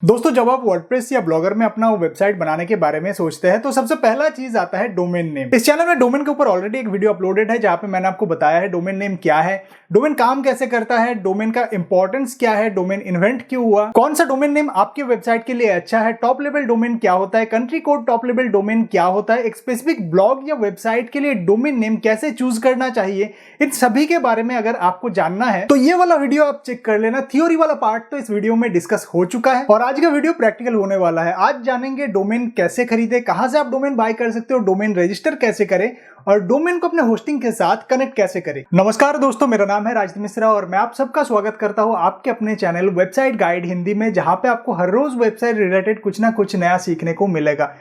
दोस्तों, जब आप वर्डप्रेस या ब्लॉगर में अपना वेबसाइट बनाने के बारे में सोचते हैं तो सबसे पहला चीज आता है डोमेन नेम। इस चैनल में डोमेन के ऊपर ऑलरेडी एक वीडियो अपलोडेड है जहां पे मैंने आपको बताया है डोमेन नेम क्या है, डोमेन काम कैसे करता है, डोमेन का इंपॉर्टेंस क्या है, डोमेन इन्वेंट क्यों हुआ, कौन सा डोमेन नेम आपके वेबसाइट के लिए अच्छा है, टॉप लेवल डोमेन क्या होता है, country code top level domain क्या होता है, एक स्पेसिफिक ब्लॉग या वेबसाइट के लिए डोमेन नेम कैसे चूज करना चाहिए। इन सभी के बारे में अगर आपको जानना है तो ये वाला वीडियो आप चेक कर लेना। थ्योरी वाला पार्ट तो इस वीडियो में डिस्कस हो चुका है और आज का वीडियो प्रैक्टिकल होने वाला है। आज जानेंगे डोमेन कैसे खरीदे, कहां से आप डोमेन बाय कर सकते हो, डोमेन रजिस्टर कैसे करें और डोमेन को अपने होस्टिंग के साथ कनेक्ट कैसे करें। नमस्कार दोस्तों, मेरा नाम है राजदीप मिश्रा और मैं आप सबका स्वागत करता हूं आपके अपने चैनल वेबसाइट गाइड हिंदी में, जहां पे आपको हर रोज वेबसाइट रिलेटेड कुछ ना कुछ नया सीखने को मिलेगा।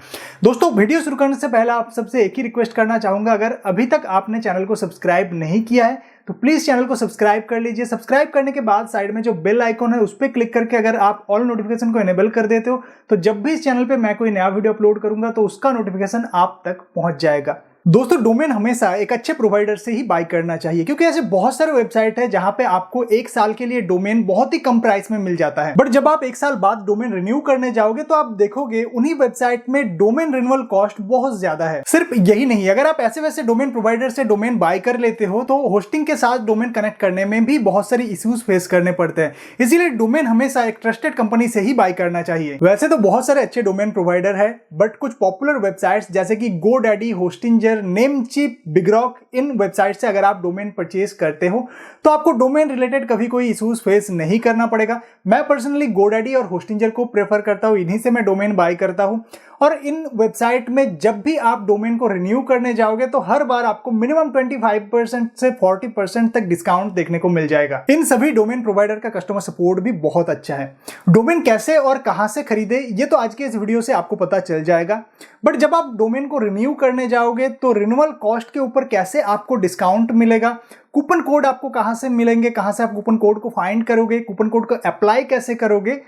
दोस्तों, वीडियो शुरू करने से पहले आप सबसे एक ही रिक्वेस्ट करना चाहूंगा, अगर अभी तक आपने चैनल को सब्सक्राइब नहीं किया है तो प्लीज चैनल को सब्सक्राइब कर लीजिए। सब्सक्राइब करने के बाद साइड में जो बेल आइकॉन है उस पर क्लिक करके अगर आप ऑल नोटिफिकेशन को इनेबल कर देते हो तो जब भी इस चैनल पे मैं कोई नया वीडियो अपलोड करूंगा तो उसका नोटिफिकेशन आप तक पहुंच जाएगा। दोस्तों, डोमेन हमेशा एक अच्छे प्रोवाइडर से ही बाय करना चाहिए, क्योंकि ऐसे बहुत सारे वेबसाइट है जहां पे आपको एक साल के लिए डोमेन बहुत ही कम प्राइस में मिल जाता है। बट जब आप एक साल बाद डोमेन रिन्यू करने जाओगे तो आप देखोगे उन्हीं वेबसाइट में डोमेन रिन्यूअल कॉस्ट बहुत ज्यादा है। सिर्फ यही नहीं, अगर आप ऐसे वैसे डोमेन प्रोवाइडर से डोमेन बाय कर लेते हो तो होस्टिंग के साथ डोमेन कनेक्ट करने में भी बहुत सारी इश्यूज फेस करने पड़ते हैं। इसीलिए डोमेन हमेशा एक ट्रस्टेड कंपनी से ही बाय करना चाहिए। वैसे तो बहुत सारे अच्छे डोमेन प्रोवाइडर है, बट कुछ पॉपुलर वेबसाइट्स जैसे कि गोडैडी, होस्टिंजर, नेमचीप, बिगरॉक, इन वेबसाइट से अगर आप डोमेन परचेज करते हो तो आपको डोमेन रिलेटेड कभी कोई इश्यूज फेस नहीं करना पड़ेगा। मैं पर्सनली गोडैडी और होस्टिंजर को प्रेफर करता हूं, इन्हीं से मैं डोमेन बाय करता हूं। और इन वेबसाइट में जब भी आप डोमेन को रिन्यू करने जाओगे तो हर बार आपको मिनिमम 25% से 40% तक डिस्काउंट देखने को मिल जाएगा। इन सभी डोमेन प्रोवाइडर का कस्टमर सपोर्ट भी बहुत अच्छा है। डोमेन कैसे और कहां से खरीदे ये तो आज के इस वीडियो से आपको पता चल जाएगा। बट जब आप डोमेन को रिन्यू करने जाओगे तो रिन्यूअल कॉस्ट के ऊपर कैसे आपको डिस्काउंट मिलेगा, कूपन कोड आपको कहां से मिलेंगे, कहां से आप कूपन कोड को फाइंड करोगे, कूपन कोड को अप्लाई कैसे करोगे,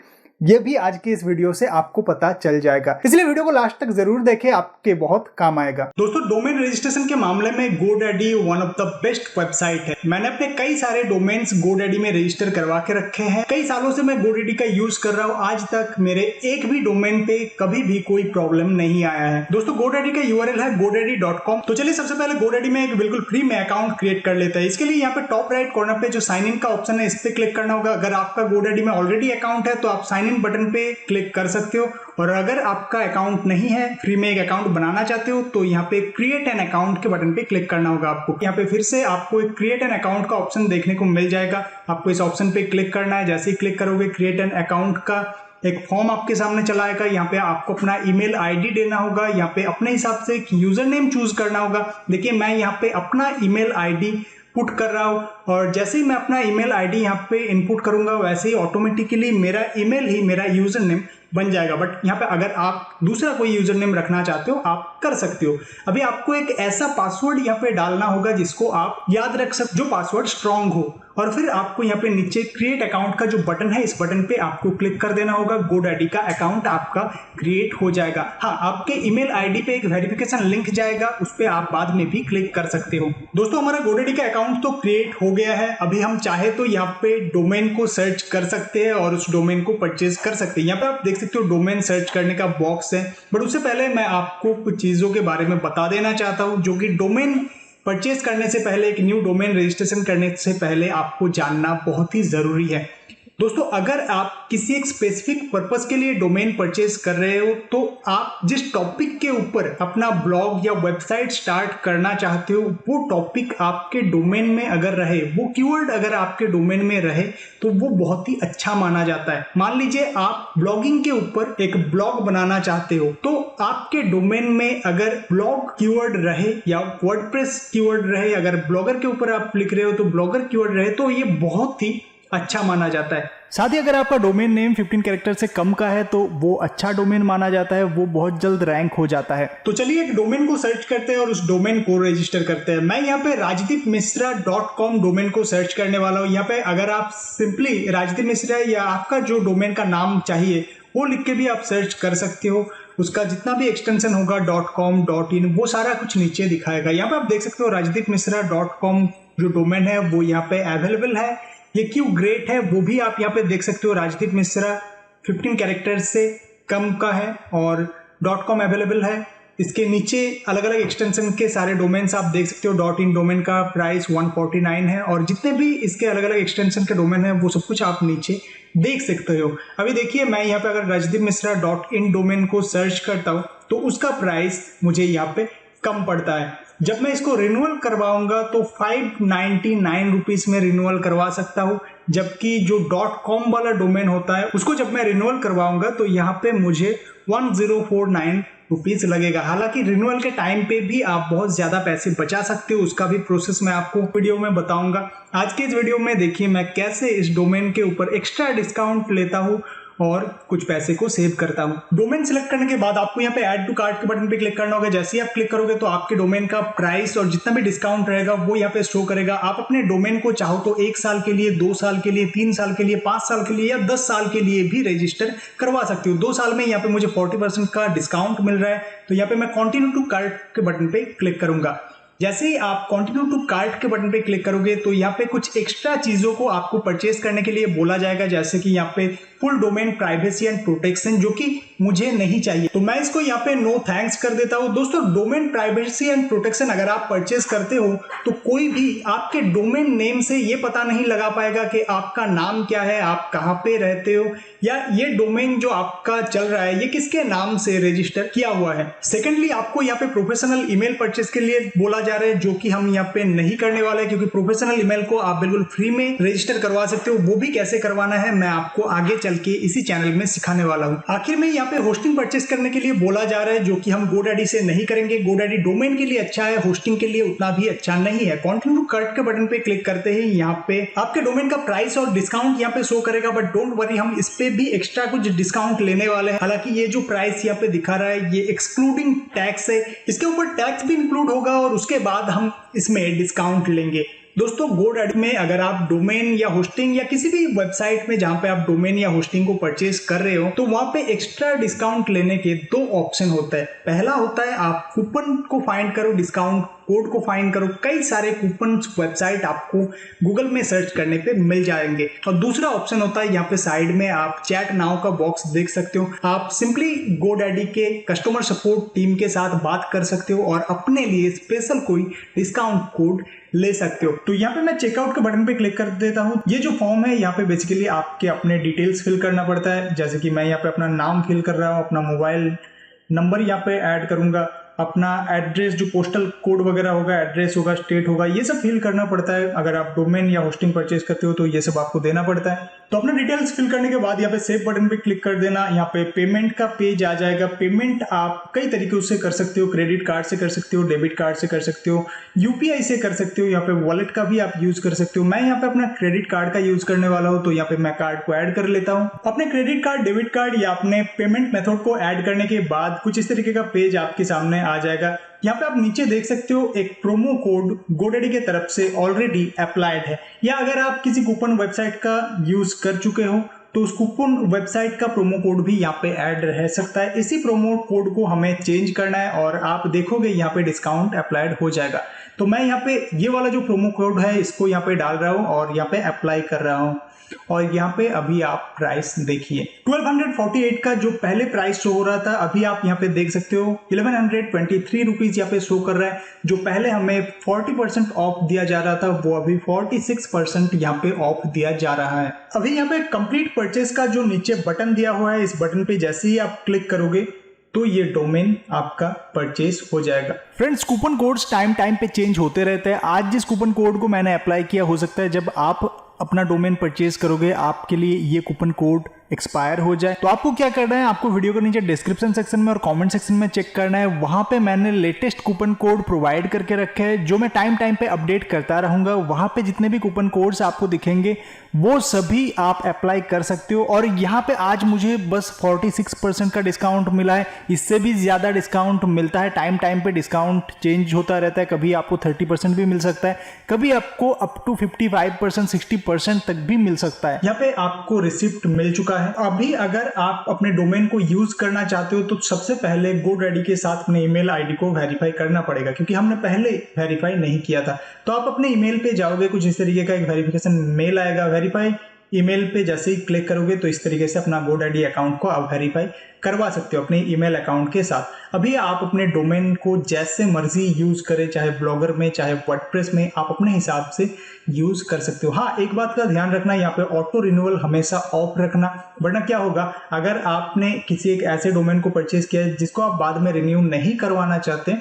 ये भी आज के इस वीडियो से आपको पता चल जाएगा। इसलिए वीडियो को लास्ट तक जरूर देखें, आपके बहुत काम आएगा। दोस्तों, डोमेन रजिस्ट्रेशन के मामले में GoDaddy one of the best website है। मैंने अपने कई सारे डोमेन्स गोडैडी में रजिस्टर करवा के रखे हैं। कई सालों से मैं गोडैडी का यूज कर रहा हूँ, आज तक मेरे एक भी डोमेन पे कभी भी कोई प्रॉब्लम नहीं आया है। दोस्तों, गोडैडी का यूआरएल है godaddy.com। तो चलिए सबसे पहले गोडैडी में एक बिल्कुल फ्री में अकाउंट क्रिएट कर लेते हैं। इसके लिए यहाँ पे टॉप राइट कॉर्नर पे जो साइन इन का ऑप्शन है इस पे क्लिक करना होगा। अगर आपका गोडैडी में ऑलरेडी अकाउंट है तो आप साइन इन बटन पे क्लिक कर सकते हो, और अगर आपका अकाउंट नहीं है, फ्री में एक अकाउंट बनाना चाहते हो तो यहाँ पे क्रिएट एन अकाउंट के बटन पे क्लिक करना होगा आपको। यहाँ पे फिर से आपको एक क्रिएट एन अकाउंट का ऑप्शन देखने को मिल जाएगा। आपको इस ऑप्शन पे क्लिक करना है। जैसे ही क्लिक करोगे क्रिएट एन अकाउंट का एक फॉर्म आपके सामने चला आएगा। यहाँ पे आपको अपना ईमेल आईडी देना होगा, यहाँ पे अपने हिसाब से एक यूजर नेम चूज करना होगा। देखिए, मैं यहाँ पे अपना ईमेल आईडी पुट कर रहा हूँ और जैसे ही मैं अपना ईमेल आईडी यहाँ पे इनपुट करूंगा वैसे ही ऑटोमेटिकली मेरा ईमेल ही मेरा यूजर नेम बन जाएगा। बट यहाँ पे अगर आप दूसरा कोई यूजर नेम रखना चाहते हो आप कर सकते हो। अभी आपको एक ऐसा पासवर्ड यहाँ पे डालना होगा जिसको आप याद रख सकते, जो पासवर्ड स्ट्रांग हो, और फिर आपको यहाँ पे नीचे क्रिएट अकाउंट का जो बटन है इस बटन पे आपको क्लिक कर देना होगा। गोडैडी का अकाउंट आपका क्रिएट हो जाएगा। हाँ, आपके ईमेल आईडी पे एक वेरिफिकेशन लिंक जाएगा, उस पर आप बाद में भी क्लिक कर सकते हो। दोस्तों, हमारा गोडैडी का अकाउंट तो क्रिएट हो गया है। अभी हम चाहे तो यहाँ पे डोमेन को सर्च कर सकते हैं और उस डोमेन को परचेज कर सकते हैं। यहाँ पे आप देख सकते हो डोमेन सर्च करने का बॉक्स है। बट उससे पहले मैं आपको कुछ चीजों के बारे में बता देना चाहता हूँ जो कि डोमेन परचेज करने से पहले, एक न्यू डोमेन रजिस्ट्रेशन करने से पहले आपको जानना बहुत ही जरूरी है। दोस्तों, अगर आप किसी एक स्पेसिफिक पर्पस के लिए डोमेन परचेज कर रहे हो तो आप जिस टॉपिक के ऊपर अपना ब्लॉग या वेबसाइट स्टार्ट करना चाहते हो वो टॉपिक आपके डोमेन में अगर रहे, वो कीवर्ड अगर आपके डोमेन में रहे तो वो बहुत ही अच्छा माना जाता है। मान लीजिए आप ब्लॉगिंग के ऊपर एक ब्लॉग बनाना चाहते हो तो आपके डोमेन में अगर ब्लॉग कीवर्ड रहे या वर्डप्रेस कीवर्ड रहे, अगर ब्लॉगर के ऊपर आप लिख रहे हो तो ब्लॉगर कीवर्ड रहे, तो ये बहुत ही अच्छा माना जाता है। साथ ही अगर आपका डोमेन नेम 15 कैरेक्टर से कम का है तो वो अच्छा डोमेन माना जाता है, वो बहुत जल्द रैंक हो जाता है। तो चलिए एक डोमेन को सर्च करते हैं और उस डोमेन को रजिस्टर करते हैं। मैं यहाँ पे rajdeepmisra.com डोमेन को सर्च करने वाला हूँ। यहाँ पे अगर आप सिंपली राजदीप मिश्रा या आपका जो डोमेन का नाम चाहिए वो लिख के भी आप सर्च कर सकते हो। उसका जितना भी एक्सटेंशन होगा .com .in वो सारा कुछ नीचे दिखाएगा। यहाँ पे आप देख सकते हो rajdeepmisra.com जो डोमेन है वो यहाँ पे अवेलेबल है। ये क्यों ग्रेट है वो भी आप यहाँ पे देख सकते हो। राजदीप मिश्रा 15 कैरेक्टर्स से कम का है और .com अवेलेबल है। इसके नीचे अलग अलग एक्सटेंशन के सारे डोमेन्स आप देख सकते हो। .in डोमेन का प्राइस 149 है और जितने भी इसके अलग अलग एक्सटेंशन के डोमेन है वो सब कुछ आप नीचे देख सकते हो। अभी देखिए मैं यहाँ पे अगर रजदीप मिश्रा .in डोमेन को सर्च करता हूँ तो उसका प्राइस मुझे यहाँ पे कम पड़ता है। जब मैं इसको रिन्यूअल करवाऊंगा तो 599 रुपीज में रिन्यूअल करवा सकता हूँ, जबकि जो .com वाला डोमेन होता है उसको जब मैं रिन्यूअल करवाऊंगा तो यहाँ पे मुझे 1049 रुपीज लगेगा। हालांकि रिन्यूअल के टाइम पे भी आप बहुत ज्यादा पैसे बचा सकते हो, उसका भी प्रोसेस मैं आपको वीडियो में बताऊंगा। आज के इस वीडियो में देखिए मैं कैसे इस डोमेन के ऊपर एक्स्ट्रा डिस्काउंट लेता हूँ और कुछ पैसे को सेव करता हूं। डोमेन सिलेक्ट करने के बाद आपको यहाँ पे ऐड टू कार्ट के बटन पे क्लिक करना होगा। जैसे ही आप क्लिक करोगे तो आपके डोमेन का प्राइस और जितना भी डिस्काउंट रहेगा वो यहाँ पे शो करेगा। आप अपने डोमेन को चाहो तो 1 साल के लिए, 2 साल के लिए, 3 साल के लिए, 5 साल के लिए या 10 साल के लिए भी रजिस्टर करवा सकते हो। 2 साल में यहाँ पे मुझे 40% का डिस्काउंट मिल रहा है, तो यहाँ पे मैं कंटिन्यू टू कार्ट के बटन पे क्लिक करूंगा। जैसे ही आप कंटिन्यू टू कार्ट के बटन पे क्लिक करोगे तो यहाँ पे कुछ एक्स्ट्रा चीजों को आपको परचेज करने के लिए बोला जाएगा, जैसे कि यहाँ पे full domain privacy and protection, जो कि मुझे नहीं चाहिए, तो मैं इसको यहाँ पे नो थैंक्स कर देता हूँ। दोस्तों डोमेन प्राइवेसी एंड प्रोटेक्शन अगर आप परचेज करते हो तो कोई भी आपके डोमेन नेम से ये पता नहीं लगा पाएगा कि आपका नाम क्या है, आप कहाँ पे रहते हो, या ये डोमेन जो आपका चल रहा है ये किसके नाम से रजिस्टर किया हुआ है। सेकेंडली आपको यहाँ पे प्रोफेशनल ईमेल परचेज के लिए बोला जा रहा है, जो कि हम यहाँ पे नहीं करने वाले, क्योंकि प्रोफेशनल ईमेल को आप बिल्कुल फ्री में रजिस्टर करवा सकते हो। वो भी कैसे करवाना है मैं आपको आगे चल के इसी चैनल में सिखाने वाला हूँ। आखिर में यहाँ पे होस्टिंग परचेज करने के लिए बोला जा रहा है, जो कि हम GoDaddy से नहीं करेंगे। GoDaddy डोमेन के लिए अच्छा है, होस्टिंग के लिए उतना भी अच्छा नहीं है। कंटिन्यू कार्ट के बटन पे क्लिक करते ही यहाँ पे आपके डोमेन का प्राइस और डिस्काउंट यहाँ पे शो करेगा, बट डोंट वरी, हम इस पे भी एक्स्ट्रा कुछ डिस्काउंट लेने वाले हैं। हालांकि ये जो प्राइस यहाँ पे दिखा रहा है ये एक्सक्लूडिंग टैक्स है, इसके ऊपर टैक्स भी इंक्लूड होगा और उसके बाद हम इसमें डिस्काउंट लेंगे। दोस्तों GoDaddy में अगर आप डोमेन या होस्टिंग या किसी भी वेबसाइट में जहां पे आप डोमेन या होस्टिंग को परचेज कर रहे हो तो वहां पे एक्स्ट्रा डिस्काउंट लेने के 2 ऑप्शन होता है। पहला होता है आप कूपन को फाइंड करो, डिस्काउंट कोड को फाइंड करो। कई सारे कूपन वेबसाइट आपको गूगल में सर्च करने पे मिल जाएंगे। और दूसरा ऑप्शन होता है यहाँ पे साइड में आप चैट नाउ का बॉक्स देख सकते हो। आप सिंपली GoDaddy के कस्टमर सपोर्ट टीम के साथ बात कर सकते हो और अपने लिए स्पेशल कोई डिस्काउंट कोड ले सकते हो। तो यहाँ पे मैं चेकआउट के बटन पे क्लिक कर देता हूँ। ये जो फॉर्म है यहाँ पे बेसिकली आपके अपने डिटेल्स फिल करना पड़ता है, जैसे कि मैं यहाँ पे अपना नाम फिल कर रहा हूँ, अपना मोबाइल नंबर यहाँ पे ऐड करूंगा, अपना एड्रेस जो पोस्टल कोड वगैरह होगा, एड्रेस होगा, स्टेट होगा, ये सब फिल करना पड़ता है। अगर आप डोमेन या होस्टिंग परचेज करते हो तो ये सब आपको देना पड़ता है। तो अपने डिटेल्स फिल करने के बाद यहाँ पे सेव बटन पे क्लिक कर देना। यहाँ पे पेमेंट का पेज आ जाएगा। पेमेंट आप कई तरीकों से कर सकते हो, क्रेडिट कार्ड से कर सकते हो, डेबिट कार्ड से कर सकते हो, यूपीआई से कर सकते हो, यहाँ पे वॉलेट का भी आप यूज कर सकते हो। मैं यहाँ पे अपना क्रेडिट कार्ड का यूज करने वाला हूँ, तो यहाँ पे मैं कार्ड को ऐड कर लेता हूँ। अपने क्रेडिट कार्ड, डेबिट कार्ड या अपने पेमेंट मेथड को ऐड करने के बाद कुछ इस तरीके का पेज आपके सामने आ जाएगा। यहाँ पे आप नीचे देख सकते हो एक प्रोमो कोड GoDaddy के तरफ से ऑलरेडी अप्लाइड है, या अगर आप किसी कूपन वेबसाइट का यूज कर चुके हो तो उस कूपन वेबसाइट का प्रोमो कोड भी यहाँ पे ऐड रह सकता है। इसी प्रोमो कोड को हमें चेंज करना है और आप देखोगे यहाँ पे डिस्काउंट अप्लाइड हो जाएगा। तो मैं यहाँ पे ये वाला जो प्रोमो कोड है इसको यहाँ पे डाल रहा हूँ और यहाँ पे अप्लाई कर रहा हूँ। और यहाँ पे अभी आप प्राइस देखिए 1248 का जो पहले प्राइस शो हो रहा था, अभी आप यहाँ पे देख सकते हो 1123 रुपीज यहाँ पे शो कर रहा है। जो पहले हमें 40% ऑफ दिया जा रहा था वो अभी 46% यहाँ पे ऑफ दिया जा रहा है। अभी यहाँ पे कंप्लीट परचेज का जो नीचे बटन दिया हुआ है, इस बटन पे जैसे ही आप क्लिक करोगे तो ये डोमेन आपका परचेज हो जाएगा। फ्रेंड्स कूपन कोड्स टाइम पे चेंज होते रहते हैं। आज जिस कूपन कोड को मैंने अप्लाई किया, हो सकता है जब आप अपना डोमेन परचेज करोगे आपके लिए ये कूपन कोड एक्सपायर हो जाए। तो आपको क्या करना है, आपको वीडियो के नीचे डिस्क्रिप्शन सेक्शन में और कमेंट सेक्शन में चेक करना है। वहां पे मैंने लेटेस्ट कूपन कोड प्रोवाइड करके रखे हैं जो मैं टाइम पे अपडेट करता रहूंगा। वहां पे जितने भी कूपन कोड्स आपको दिखेंगे वो सभी आप अप्लाई कर सकते हो। और यहाँ पे आज मुझे बस 46% का डिस्काउंट मिला है, इससे भी ज्यादा डिस्काउंट मिलता है। टाइम पे डिस्काउंट चेंज होता रहता है, कभी आपको 30% भी मिल सकता है, कभी आपको अप टू 55%, 60% तक भी मिल सकता है। यहाँ पे आपको रिसिप्ट मिल चुका है। अभी अगर आप अपने डोमेन को यूज करना चाहते हो तो सबसे पहले GoDaddy के साथ अपने ईमेल आईडी को वेरीफाई करना पड़ेगा, क्योंकि हमने पहले वेरीफाई नहीं किया था। तो आप अपने ईमेल पे जाओगे, कुछ इस तरीके का एक वेरिफिकेशन मेल आएगा, वेरीफाई ईमेल पे जैसे ही क्लिक करोगे तो इस तरीके से अपना GoDaddy अकाउंट को आप वेरीफाई करवा सकते हो अपने ईमेल अकाउंट के साथ। अभी आप अपने डोमेन को जैसे मर्जी यूज करें, चाहे ब्लॉगर में चाहे वर्डप्रेस में, आप अपने हिसाब से यूज कर सकते हो। हाँ, एक बात का ध्यान रखना, यहाँ पे ऑटो रिन्यूअल हमेशा ऑफ रखना, वरना क्या होगा, अगर आपने किसी एक ऐसे डोमेन को परचेज किया है जिसको आप बाद में रिन्यू नहीं करवाना चाहते,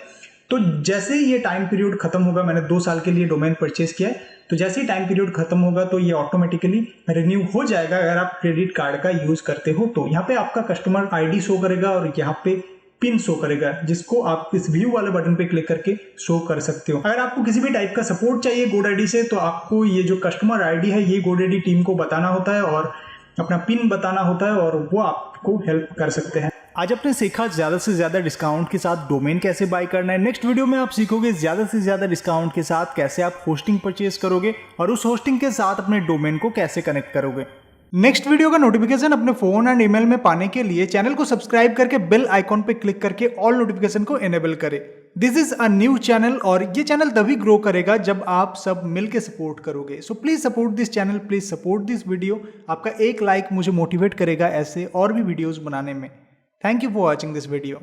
तो जैसे ही ये टाइम पीरियड खत्म होगा, मैंने 2 साल के लिए डोमेन परचेज किया है, तो जैसे ही टाइम पीरियड खत्म होगा तो ये ऑटोमेटिकली रिन्यू हो जाएगा अगर आप क्रेडिट कार्ड का यूज करते हो। तो यहाँ पे आपका कस्टमर आईडी शो करेगा और यहाँ पे पिन शो करेगा, जिसको आप इस व्यू वाले बटन पे क्लिक करके शो कर सकते हो। अगर आपको किसी भी टाइप का सपोर्ट चाहिए GoDaddy से, तो आपको ये जो कस्टमर आईडी है ये GoDaddy टीम को बताना होता है और अपना पिन बताना होता है और वो आपको हेल्प कर सकते हैं। आज आपने सीखा ज़्यादा से ज़्यादा डिस्काउंट के साथ डोमेन कैसे बाय करना है। नेक्स्ट वीडियो में आप सीखोगे ज़्यादा से ज़्यादा डिस्काउंट के साथ कैसे आप होस्टिंग परचेज करोगे और उस होस्टिंग के साथ अपने डोमेन को कैसे कनेक्ट करोगे। नेक्स्ट वीडियो का नोटिफिकेशन अपने फोन एंड ईमेल में पाने के लिए चैनल को सब्सक्राइब करके बेल आइकॉन पे क्लिक करके ऑल नोटिफिकेशन को इनेबल करें। This is a new channel और ये चैनल तभी ग्रो करेगा जब आप सब मिलके सपोर्ट करोगे। So please support this channel, please support this video. आपका एक लाइक मुझे मोटिवेट करेगा ऐसे और भी वीडियोस बनाने में। Thank you for watching this video.